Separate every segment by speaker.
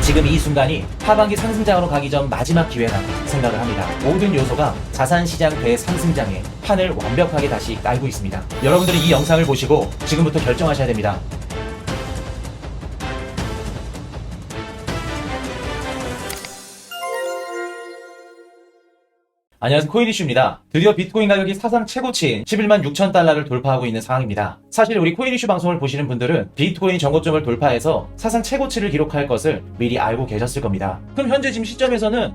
Speaker 1: 지금 이 순간이 하반기 상승장으로 가기 전 마지막 기회라고 생각을 합니다. 모든 요소가 자산시장 대상승장에 판을 완벽하게 다시 깔고 있습니다. 여러분들이 이 영상을 보시고 지금부터 결정하셔야 됩니다. 안녕하세요, 코인이슈입니다. 드디어 비트코인 가격이 사상 최고치인 11만 6천 달러를 돌파하고 있는 상황입니다. 사실 우리 코인이슈 방송을 보시는 분들은 비트코인이 전고점을 돌파해서 사상 최고치를 기록할 것을 미리 알고 계셨을 겁니다. 그럼 현재 지금 시점에서는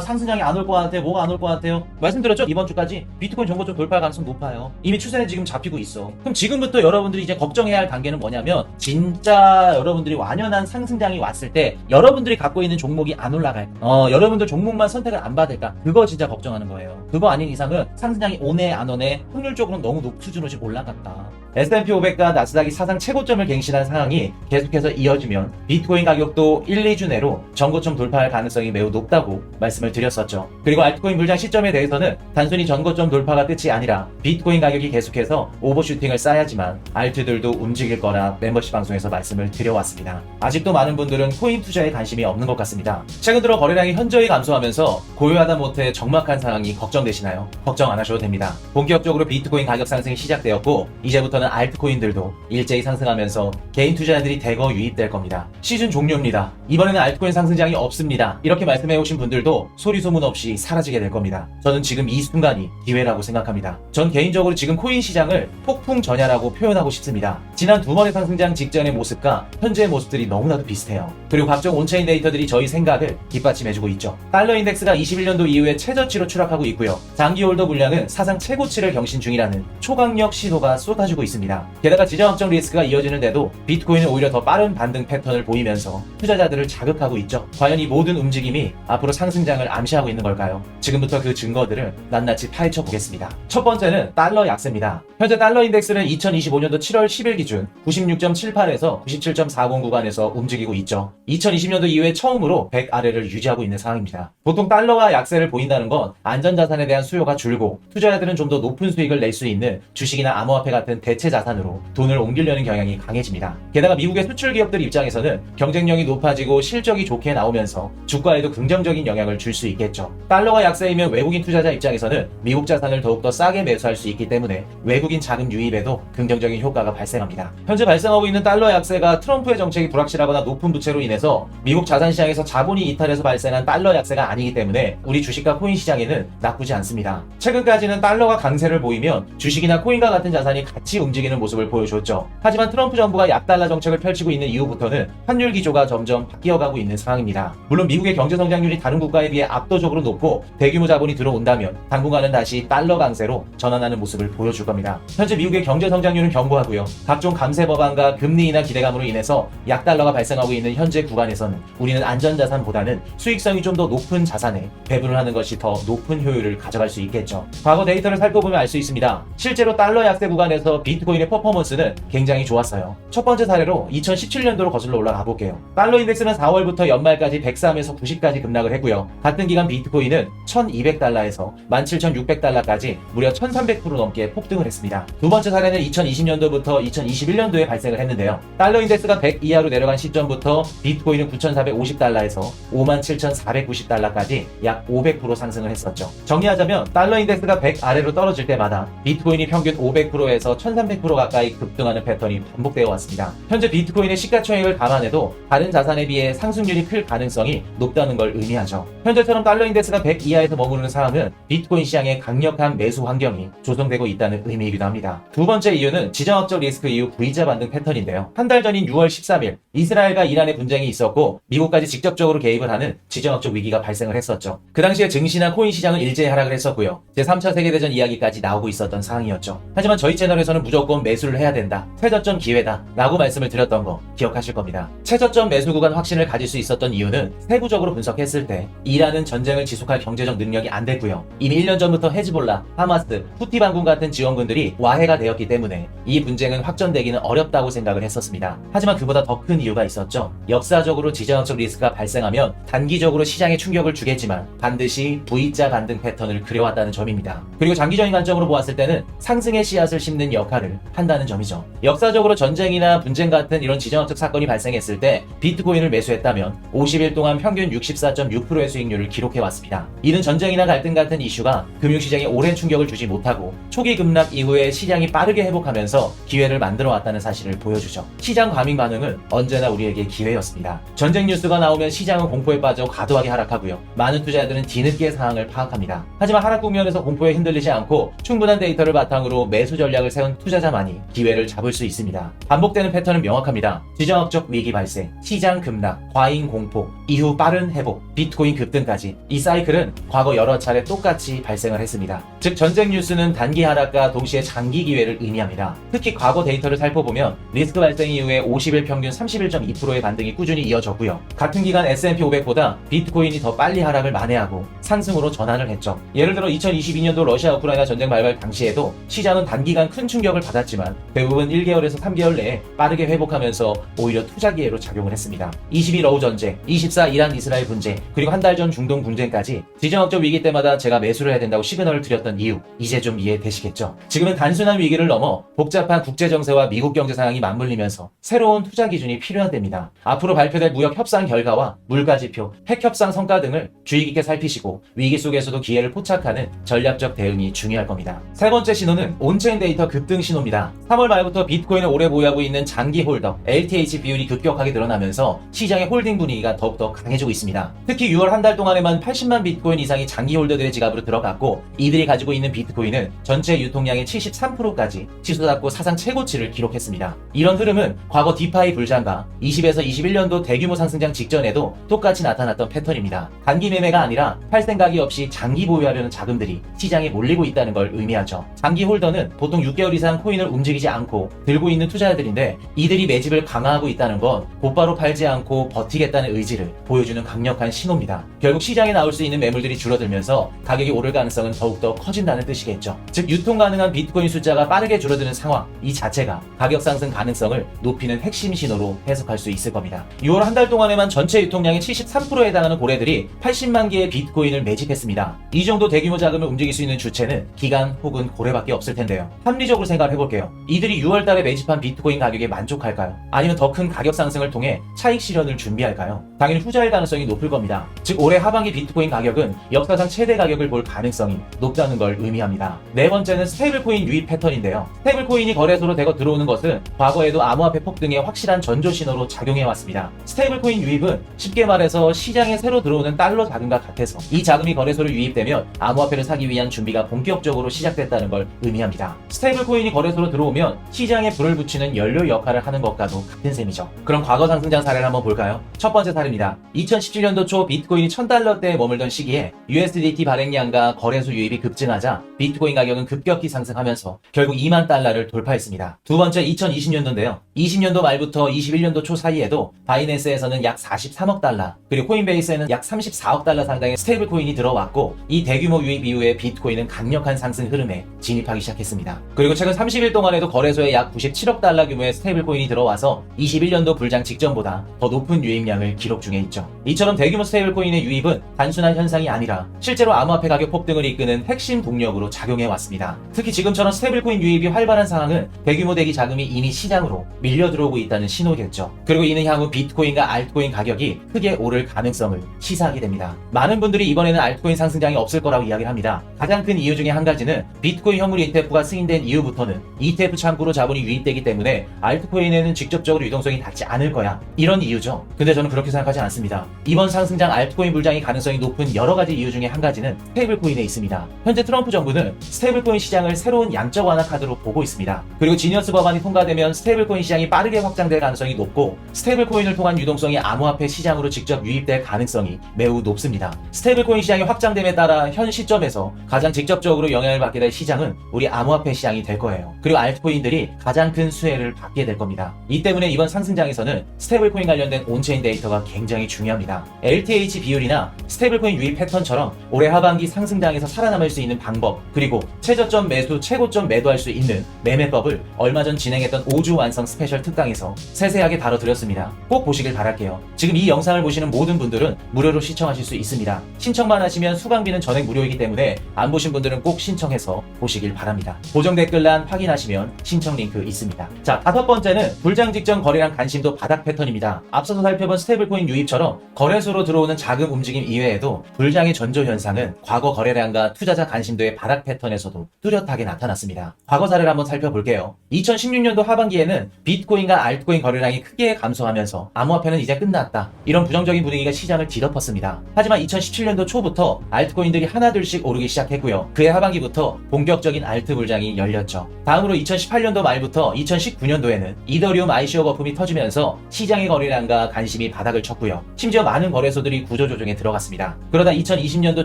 Speaker 1: 상승장이 안 올 것 같아요, 뭐가 안 올 것 같아요? 말씀드렸죠? 이번 주까지 비트코인 전고점 돌파할 가능성 높아요. 이미 추세는 지금 잡히고 있어. 그럼 지금부터 여러분들이 이제 걱정해야 할 단계는 뭐냐면, 진짜 여러분들이 완연한 상승장이 왔을 때 여러분들이 갖고 있는 종목이 안 올라갈까? 여러분들 종목만 선택을 안 받을까? 그거 진짜 걱정하는 거예요. 그거 아닌 이상은 상승장이 오네 안 오네 확률적으로는 너무 높은 수준으로 지금 올라갔다. S&P 500과 나스닥이 사상 최고점을 갱신한 상황이 계속해서 이어지면 비트코인 가격도 1, 2주 내로 전고점 돌파할 가능성이 매우 높다고 말씀을 드렸었죠. 그리고 알트코인 불장 시점에 대해서는 단순히 전고점 돌파가 끝이 아니라 비트코인 가격이 계속해서 오버슈팅을 쌓아야지만 알트들도 움직일 거라 멤버십 방송에서 말씀을 드려왔습니다. 아직도 많은 분들은 코인 투자에 관심이 없는 것 같습니다. 최근 들어 거래량이 현저히 감소하면서 고요하다 못해 적막한 상황이 걱정되시나요? 걱정 안 하셔도 됩니다. 본격적으로 비트코인 가격 상승이 시작되었고, 이제부터는 알트코인들도 일제히 상승하면서 개인 투자자들이 대거 유입될 겁니다. 시즌 종료입니다. 이번에는 알트코인 상승장이 없습니다. 이렇게 말씀해오신 분들도 소리 소문 없이 사라지게 될 겁니다. 저는 지금 이 순간이 기회라고 생각합니다. 전 개인적으로 지금 코인 시장을 폭풍 전야라고 표현하고 싶습니다. 지난 두 번의 상승장 직전의 모습과 현재의 모습들이 너무나도 비슷해요. 그리고 각종 온체인 데이터들이 저희 생각을 뒷받침해주고 있죠. 달러 인덱스가 21년도 이후에 최저치로 추락하고 있고요. 장기 홀더 물량은 사상 최고치를 경신 중이라는 초강력 신호가 쏟아지고 있습니다. 게다가 지정학적 리스크가 이어지는데도 비트코인은 오히려 더 빠른 반등 패턴을 보이면서 투자자들을 자극하고 있죠. 과연 이 모든 움직임이 앞으로 상승장을 암시하고 있는 걸까요? 지금부터 그 증거들을 낱낱이 파헤쳐 보겠습니다. 첫 번째는 달러 약세입니다. 현재 달러 인덱스는 2025년도 7월 10일 기준 96.78에서 97.40 구간에서 움직이고 있죠. 2020년도 이후에 처음으로 100 아래를 유지하고 있는 상황입니다. 보통 달러가 약세를 보인다는 건 안전자산에 대한 수요가 줄고 투자자들은 좀 더 높은 수익을 낼 수 있는 주식이나 암호화폐 같은 대체 자산으로 돈을 옮기려는 경향이 강해집니다. 게다가 미국의 수출 기업들 입장에서는 경쟁력이 높아지고 실적이 좋게 나오면서 주가에도 긍정적인 영향을 줄 수 있겠죠. 달러가 약세이면 외국인 투자자 입장에서는 미국 자산을 더욱더 싸게 매수할 수 있기 때문에 외국인 자금 유입에도 긍정적인 효과가 발생합니다. 현재 발생하고 있는 달러 약세가 트럼프의 정책이 불확실하거나 높은 부채로 인해서 미국 자산시장에서 자본이 이탈해서 발생한 달러 약세가 아니기 때문에 우리 주식과 코인 시장에는 나쁘지 않습니다. 최근까지는 달러가 강세를 보이면 주식이나 코인과 같은 자산이 같이 움직이는 모습을 보여줬죠. 하지만 트럼프 정부가 약달러 정책을 펼치고 있는 이후부터는 환율 기조가 점점 바뀌어가고 있는 상황입니다. 물론 미국의 경제 성장률이 다른 국가에 비해 압도적으로 높고 대규모 자본이 들어온다면 당분간은 다시 달러 강세로 전환하는 모습을 보여줄 겁니다. 현재 미국의 경제 성장률은 견고하고요. 각종 감세 법안과 금리 인하 기대감으로 인해서 약달러가 발생하고 있는 현재 구간에서는 우리는 안전자산보다는 수익성이 좀 더 높은 자산에 배분을 하는 것이 더 높은 효율을 가져갈 수 있겠죠. 과거 데이터를 살펴보면 알 수 있습니다. 실제로 달러 약세 구간에서 비트코인의 퍼포먼스는 굉장히 좋았어요. 첫 번째 사례로 2017년도로 거슬러 올라가 볼게요. 달러 인덱스는 4월부터 연말까지 103에서 90까지 급락을 했고요. 같은 기간 비트코인은 1200달러에서 17,600달러까지 무려 1300% 넘게 폭등을 했습니다. 두 번째 사례는 2020년도부터 2021년도에 발생을 했는데요. 달러 인덱스가 100 이하로 내려간 시점부터 비트코인은 9,450달러에서 57,490달러까지 약 500% 상승을 했었죠. 정리하자면 달러 인덱스가 100 아래로 떨어질 때마다 비트코인이 평균 500%에서 1300% 가까이 급등하는 패턴이 반복되어 왔습니다. 현재 비트코인의 시가총액을 감안해도 다른 자산에 비해 상승률이 클 가능성이 높다는 걸 의미하죠. 현재처럼 달러 인덱스가 100 이하에서 머무르는 상황은 비트코인 시장에 강력한 매수 환경이 조성되고 있다는 의미이기도 합니다. 두 번째 이유는 지정학적 리스크 이후 V자 반등 패턴인데요. 한 달 전인 6월 13일 이스라엘과 이란의 분쟁이 있었고 미국까지 직접적으로 개입을 하는 지정학적 위기가 발생을 했었죠. 그 당시에 증시나 코인 시장은 일제히 하락을 했었고요. 제3차 세계대전 이야기까지 나오고 있었던 상황이었죠. 하지만 저희 채널에서는 무조건 매수를 해야 된다, 최저점 기회다 라고 말씀을 드렸던 거 기억하실 겁니다. 최저점 매수 구간 확신을 가질 수 있었던 이유는 세부적으로 분석했을 때 이란은 전쟁을 지속할 경제적 능력이 안 됐고요. 이미 1년 전부터 헤즈볼라, 하마스, 후티 반군 같은 지원군들이 와해가 되었기 때문에 이 분쟁은 확전되기는 어렵다고 생각을 했었습니다. 하지만 그보다 더 큰 이유가 있었죠. 역사적으로 지정학적 리스크가 발생하면 단기적으로 시장에 충격을 주겠지만 반드시 V자 반등 패턴을 그려왔다는 점입니다. 그리고 장기적인 관점으로 보았을 때는 상승의 씨앗을 심는 역할을 한다는 점이죠. 역사적으로 전쟁이나 분쟁 같은 이런 지정학적 사건이 발생했을 때 비트코인을 매수했다면 50일 동안 평균 64.6%의 수익률을 기록해왔습니다. 이는 전쟁이나 갈등 같은 이슈가 금융시장에 오랜 충격을 주지 못하고 초기 급락 이후에 시장이 빠르게 회복하면서 기회를 만들어왔다는 사실을 보여주죠. 시장 과민 반응은 언제나 우리에게 기회였습니다. 전쟁 뉴스가 나오면 시장은 공포에 빠져 과도하게 하락하고요. 많은 투자자들은 뒤늦게 상황을 파악합니다. 하지만 하락 국면에서 공포에 흔들리지 않고 충분한 데이터를 바탕으로 매수 전략을 세운 투자자만이 기회를 잡을 수 있습니다. 반복되는 패턴은 명확합니다. 지정학적 위기 발생, 시장 급락, 과잉 공포, 이후 빠른 회복, 비트코인 급등까지 이 사이클은 과거 여러 차례 똑같이 발생을 했습니다. 즉 전쟁 뉴스는 단기 하락과 동시에 장기 기회를 의미합니다. 특히 과거 데이터를 살펴보면 리스크 발생 이후에 50일 평균 31.2%의 반등이 꾸준히 이어졌고요. 같은 기간 S&P 500보다 비트코인이 더 빨리 하락을 만회하고 상승으로 전환을 했죠. 예를 들어 2022년도 러시아 우크라이나 전쟁 발발 당시에도 시장은 단기간 큰 충격을 받았지만 대부분 1개월에서 3개월 내에 빠르게 회복하면서 오히려 투자 기회로 작용을 했습니다. 22 러우 전쟁, 24 이란 이스라엘 분쟁, 그리고 한 달 전 중동 분쟁까지 지정학적 위기 때마다 제가 매수를 해야 된다고 시그널을 드렸던 이유, 이제 좀 이해되시겠죠? 지금은 단순한 위기를 넘어 복잡한 국제 정세와 미국 경제 상황이 맞물리면서 새로운 투자 기준이 필요한 때입니다. 앞으로 발표될 무역 협상 결과와 물가 지표, 핵 협상 성과 등을 주의 깊게 살피시고 위기 속에서도 기회를 포착하는 전략적 대응이 중요할 겁니다. 세 번째 신호는 온체인 데이터 급등 신호입니다. 3월 말부터 비트코인을 오래 보유하고 있는 장기 홀더 LTH 비율이 급격하게 늘어나면서 시장의 홀딩 분위기가 더욱더 강해지고 있습니다. 특히 6월 한 달 동안에만 80만 비트코인 이상이 장기 홀더들의 지갑으로 들어갔고 이들이 가지고 있는 비트코인은 전체 유통량의 73%까지 치솟았고 사상 최고치를 기록했습니다. 이런 흐름은 과거 디파이 불장과 20에서 21년도 대규모 상승장 직전에도 똑같이 나타났던 패턴입니다. 단기 매매가 아니라 팔 생각이 없이 장기 보유하려는 자금들이 시장에 몰리고 있다는 걸 의미하죠. 장기 홀더는 보통 6개월 이상 코인을 움직이지 않고 들고 있는 투자자들인데 이들이 매집을 강화하고 있다는 건 곧바로 팔지 않고 버티겠다는 의지를 보여주는 강력한 신호입니다. 결국 시장에 나올 수 있는 매물들이 줄어들면서 가격이 오를 가능성은 더욱더 커진다는 뜻이겠죠. 즉 유통 가능한 비트코인 숫자가 빠르게 줄어드는 상황 이 자체가 가격 상승 가능성을 높이는 핵심 신호로 해석할 수 있을 겁니다. 6월 한 달 동안에만 전체 유통량의 73%에 해당하는 고래들이 80만 개의 비트코인을 매집했습니다. 이 정도 대규모 자금을 움직일 수 있는 주체는 기관 혹은 고래밖에 없을 텐데요. 합리적으로 생각을 해볼게요. 이들이 6월 달에 매집한 비트코인 가격에 만족할까요? 아니면 더 큰 가격 상승을 통해 차익 실현을 준비할까요? 당연히 후자일 가능성이 높을 겁니다. 즉 올해 하반기 비트코인 가격은 역사상 최대 가격을 볼 가능성이 높다는 걸 의미합니다. 네 번째는 스테이블코인 유입 패턴인데요. 스테이블코인이 거래소로 대거 들어오는 것은 과거에도 암호화폐 폭등의 확실한 전조 신호로 작용해왔습니다. 스테이블코인 유입은 쉽게 말해서 시장에 새로 들어오는 달러 자금과 같아서 이 자금이 거래소로 유입되면 암호화폐를 사기 위한 준비가 본격적으로 시작됐다는 걸 의미합니다. 스테이블코인이 거래소로 들어오면 시장에 불을 붙이는 연료 역할을 하는 것과도 같은 셈이죠. 그럼 과거 상승장 사례를 한번 볼까요? 첫 번째 사례입니다. 2017년도 초 비트코인이 1000달러대에 머물던 시기에 USDT 발행량과 거래소 유입이 급증하자 비트코인 가격은 급격히 상승하면서 결국 2만 달러를 돌파했습니다. 두 번째 2020년도인데요. 20년도 말부터 21년도 초 사이에도 바이낸스에서는 약 43억 달러, 그리고 코인베이스에는 약 34억 달러 상당의 스테이블 코인이 들어왔고 이 대규모 유입 이후에 비트코인은 강력한 상승 흐름에 진입하기 시작했습니다. 그리고 최근 30일 동안에도 거래소에 약 97억 달러 규모의 스테이블 코인이 들어와서 21년도 불장 직전보다 더 높은 유입량을 기록 중에 있죠. 이처럼 대규모 스테이블 코인의 유입은 단순한 현상이 아니라 실제로 암호화폐 가격 폭등을 이끄는 핵심 동력으로 작용해 왔습니다. 특히 지금처럼 스테이블 코인 유입이 활발한 상황은 대규모 대기 자금이 이미 시장으로 밀려 들어오고 있다는 신호겠죠. 그리고 이는 향후 비트코인과 알트코인 가격이 크게 오를 가능성을 시사하게 됩니다. 많은 분들이 이번에는 알트코인 상승장이 없을 거라고 이야기를 합니다. 가장 큰 이유 중에 한 가지는 비트코인 현물 ETF가 승인된 이후부터는 ETF 창구로 자본이 유입되기 때문에 알트코인에는 직접적으로 유동성이 닿지 않을 거야, 이런 이유죠. 근데 저는 그렇게 생각하지 않습니다. 이번 상승장 알트코인 불장이 가능성이 높은 여러 가지 이유 중에 한 가지는 스테이블코인에 있습니다. 현재 트럼프 정부는 스테이블코인 시장을 새로운 양적 완화 카드로 보고 있습니다. 그리고 지니어스 법안이 통과되면 스테이블코인 시장이 빠르게 확장될 가능성이 높고 스테이블코인을 통한 유동성이 암호화폐 시장으로 직접 유입될 가능성이 매우 높습니다. 스테이블코인 시장이 확장됨에 따라 현 시점에서 가장 직접적으로 영향을 받게 될 시장은 우리 암호화폐 시장이 될 거예요. 그리고 알트코인들이 가장 큰 수혜를 받게 될 겁니다. 이 때문에 이번 상승장에서는 스테이블코인 관련된 온체인 데이터가 굉장히 중요합니다. LTH 비율이나 스테이블코인 유입 패턴처럼 올해 하반기 상승장에서 살아남을 수 있는 방법, 그리고 최저점 매수, 최고점 매도할 수 있는 매매법을 얼마 전 진행했던 5주 완성 스페셜 특강에서 세세하게 다뤄드렸습니다. 꼭 보시길 바랄게요. 지금 이 영상을 보시는 모든 분들은 무료로 시청하실 수 있습니다. 신청 신청만 하시면 수강비는 전액 무료이기 때문에 안 보신 분들은 꼭 신청해서 보시길 바랍니다. 고정 댓글란 확인하시면 신청 링크 있습니다. 자, 5번째는 불장 직전 거래량 관심도 바닥 패턴입니다. 앞서서 살펴본 스테이블코인 유입처럼 거래소로 들어오는 자금 움직임 이외에도 불장의 전조 현상은 과거 거래량과 투자자 관심도의 바닥 패턴에서도 뚜렷하게 나타났습니다. 과거 사례를 한번 살펴볼게요. 2016년도 하반기에는 비트코인과 알트코인 거래량이 크게 감소하면서 암호화폐는 이제 끝났다, 이런 부정적인 분위기가 시장을 뒤덮었습니다. 하지만 2017년도 초부터 알트코인들이 하나둘씩 오르기 시작했고요. 그해 하반기부터 본격적인 알트 불장이 열렸죠. 다음으로 2018년도 말부터 2019년도에는 이더리움 ICO 거품이 터지면서 시장의 거래량과 관심이 바닥을 쳤고요. 심지어 많은 거래소들이 구조조정에 들어갔습니다. 그러다 2020년도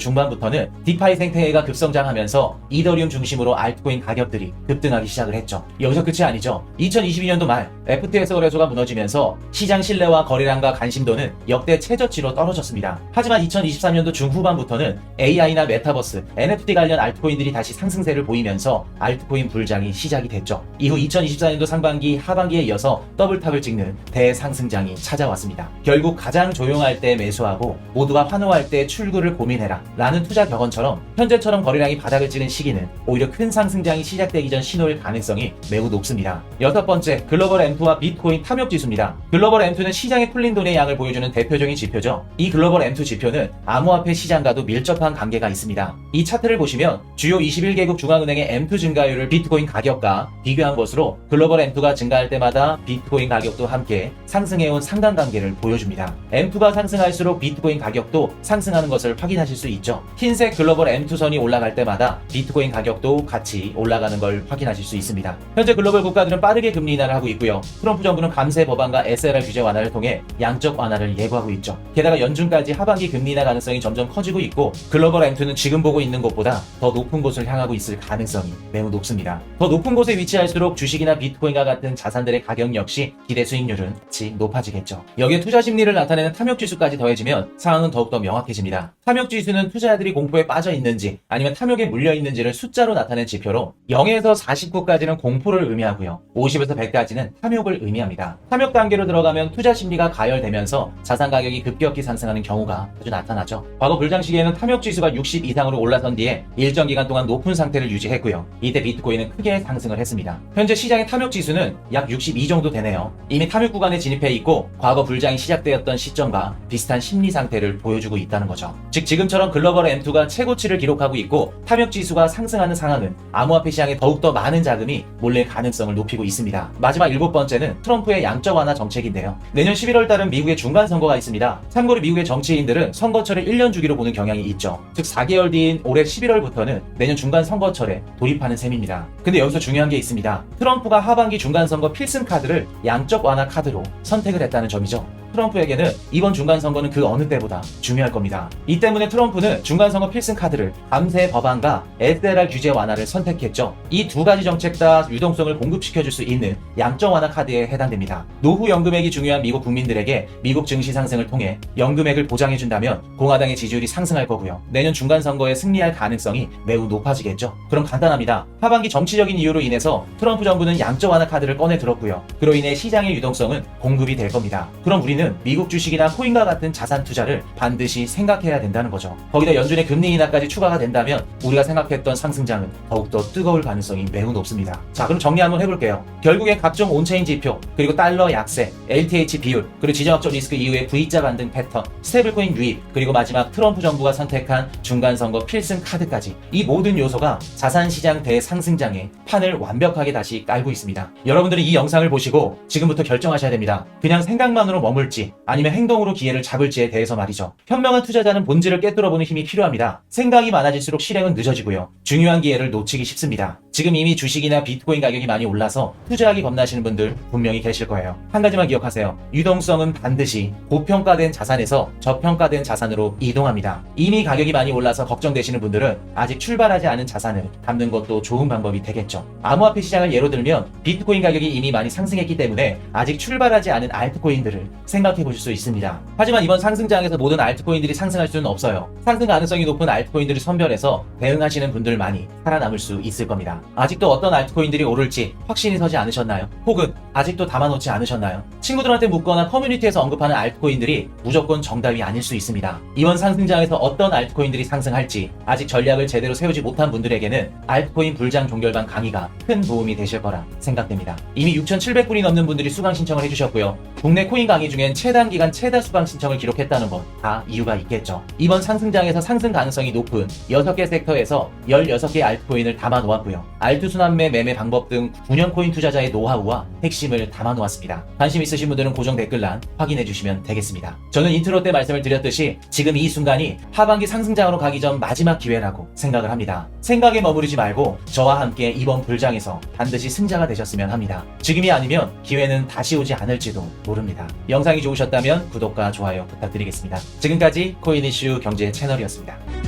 Speaker 1: 중반부터는 디파이 생태계가 급성장하면서 이더리움 중심으로 알트코인 가격들이 급등하기 시작을 했죠. 여기서 끝이 아니죠. 2022년도 말 FTX 거래소가 무너지면서 시장 신뢰와 거래량과 관심도는 역대 최저치로 떨어졌습니다. 하지만 2023년도 중후반부터는 AI나 메타버스, NFT 관련 알트코인들이 다시 상승세를 보이면서 알트코인 불장이 시작이 됐죠. 이후 2024년도 상반기, 하반기에 이어서 더블탑을 찍는 대상승장이 찾아왔습니다. 결국 가장 조용할 때 매수하고 모두가 환호할 때 출구를 고민해라 라는 투자 격언처럼 현재처럼 거래량이 바닥을 찍은 시기는 오히려 큰 상승장이 시작되기 전 신호일 가능성이 매우 높습니다. 6번째, 글로벌 M2와 비트코인 탐욕지수입니다. 글로벌 M2는 시장에 풀린 돈의 양을 보여주는 대표적인 지표죠. 이 글로벌 M2 지표는 암호화폐 시장과도 밀접한 관계가 있습니다. 이 차트를 보시면 주요 21개국 중앙은행의 M2 증가율을 비트코인 가격과 비교한 것으로 글로벌 M2가 증가할 때마다 비트코인 가격도 함께 상승해온 상관관계를 보여줍니다. M2가 상승할수록 비트코인 가격도 상승하는 것을 확인하실 수 있죠. 흰색 글로벌 M2선이 올라갈 때마다 비트코인 가격도 같이 올라가는 걸 확인하실 수 있습니다. 현재 글로벌 국가들은 빠르게 금리 인하를 하고 있고요. 트럼프 정부는 감세 법안과 SLR 규제 완화를 통해 양적 완화를 예고하고 있죠. 게다가 연준까지 하반기 금리 인하 가능성이 점점 커지고 있고 글로벌 M2는 지금 보고 있는 곳보다 더 높은 곳을 향하고 있을 가능성이 매우 높습니다. 더 높은 곳에 위치할수록 주식이나 비트코인과 같은 자산들의 가격 역시 기대 수익률은 같이 높아지겠죠. 여기에 투자 심리를 나타내는 탐욕지수까지 더해지면 상황은 더욱더 명확해집니다. 탐욕지수는 투자자들이 공포에 빠져 있는지 아니면 탐욕에 물려 있는지를 숫자로 나타낸 지표로 0에서 49까지는 공포를 의미하고요. 50에서 100까지는 탐욕을 의미합니다. 탐욕 단계로 들어가면 투자 심리가 가열되면서 자산 가격이 급격히 상승하는 경우가 자주 나타나죠. 과거 불장 시기에는 탐욕 지수가 60 이상으로 올라선 뒤에 일정 기간 동안 높은 상태를 유지했고요. 이때 비트코인은 크게 상승을 했습니다. 현재 시장의 탐욕 지수는 약 62 정도 되네요. 이미 탐욕 구간에 진입해 있고 과거 불장이 시작되었던 시점과 비슷한 심리 상태를 보여주고 있다는 거죠. 즉 지금처럼 글로벌 M2가 최고치를 기록하고 있고 탐욕 지수가 상승하는 상황은 암호화폐 시장에 더욱더 많은 자금이 몰릴 가능성을 높이고 있습니다. 마지막 7번째는 트럼프의 양적 완화 정책인데요. 내년 11월 달은 미국의 중간 선거가 있습니다. 참고로 미국의 정치인들은 선거철을 1년 주기로 보는 경향이 있죠. 즉 4개월 뒤인 올해 11월부터는 내년 중간 선거철에 돌입하는 셈입니다. 근데 여기서 중요한 게 있습니다. 트럼프가 하반기 중간 선거 필승 카드를 양적 완화 카드로 선택을 했다는 점이죠. 트럼프에게는 이번 중간선거는 그 어느 때보다 중요할 겁니다. 이 때문에 트럼프는 중간선거 필승 카드를 감세 법안과 SLR 규제 완화를 선택했죠. 이 두 가지 정책 다 유동성을 공급시켜줄 수 있는 양적 완화 카드에 해당됩니다. 노후 연금액이 중요한 미국 국민들에게 미국 증시 상승을 통해 연금액을 보장해준다면 공화당의 지지율이 상승할 거고요. 내년 중간선거에 승리할 가능성이 매우 높아지겠죠. 그럼 간단합니다. 하반기 정치적인 이유로 인해서 트럼프 정부는 양적 완화 카드를 꺼내 들었고요. 그로 인해 시장의 유동성은 공급이 될 겁니다. 그럼 우리는 미국 주식이나 코인과 같은 자산 투자를 반드시 생각해야 된다는 거죠. 거기다 연준의 금리 인하까지 추가가 된다면 우리가 생각했던 상승장은 더욱더 뜨거울 가능성이 매우 높습니다. 자, 그럼 정리 한번 해볼게요. 결국에 각종 온체인 지표, 그리고 달러 약세, LTH 비율, 그리고 지정학적 리스크 이후의 V자 반등 패턴, 스테이블코인 유입, 그리고 마지막 트럼프 정부가 선택한 중간선거 필승 카드까지 이 모든 요소가 자산시장 대상승장의 판을 완벽하게 다시 깔고 있습니다. 여러분들은 이 영상을 보시고 지금부터 결정하셔야 됩니다. 그냥 생각만으로 머물지 아니면 행동으로 기회를 잡을지에 대해서 말이죠. 현명한 투자자는 본질을 꿰뚫어보는 힘이 필요합니다. 생각이 많아질수록 실행은 늦어지고요. 중요한 기회를 놓치기 쉽습니다. 지금 이미 주식이나 비트코인 가격이 많이 올라서 투자하기 겁나시는 분들 분명히 계실 거예요. 한 가지만 기억하세요. 유동성은 반드시 고평가된 자산에서 저평가된 자산으로 이동합니다. 이미 가격이 많이 올라서 걱정되시는 분들은 아직 출발하지 않은 자산을 담는 것도 좋은 방법이 되겠죠. 암호화폐 시장을 예로 들면 비트코인 가격이 이미 많이 상승했기 때문에 아직 출발하지 않은 알트코인들을 생각해 보실 수 있습니다. 하지만 이번 상승장에서 모든 알트코인들이 상승할 수는 없어요. 상승 가능성이 높은 알트코인들을 선별해서 대응하시는 분들만이 살아남을 수 있을 겁니다. 있습니다. 아직도 어떤 알트코인들이 오를지 확신이 서지 않으셨나요? 혹은 아직도 담아놓지 않으셨나요? 친구들한테 묻거나 커뮤니티에서 언급하는 알트코인들이 무조건 정답이 아닐 수 있습니다. 이번 상승장에서 어떤 알트코인들이 상승할지 아직 전략을 제대로 세우지 못한 분들에게는 알트코인 불장 종결반 강의가 큰 도움이 되실 거라 생각됩니다. 이미 6,700분이 넘는 분들이 수강 신청을 해주셨고요. 국내 코인 강의 중엔 최단 기간 최다 수강 신청을 기록했다는 건 다 이유가 있겠죠. 이번 상승장에서 상승 가능성이 높은 6개 섹터에서 16개 알트코인을 담아 놓았고요. 알트순환매 매매 방법 등 9년 코인 투자자의 노하우와 핵심을 담아 놓았습니다. 관심 있으신 분들은 고정 댓글란 확인해 주시면 되겠습니다. 저는 인트로 때 말씀을 드렸듯이 지금 이 순간이 하반기 상승장으로 가기 전 마지막 기회라고 생각을 합니다. 생각에 머무르지 말고 저와 함께 이번 불장에서 반드시 승자가 되셨으면 합니다. 지금이 아니면 기회는 다시 오지 않을지도 모릅니다. 영상이 좋으셨다면 구독과 좋아요 부탁드리겠습니다. 지금까지 코인 이슈 경제 채널이었습니다.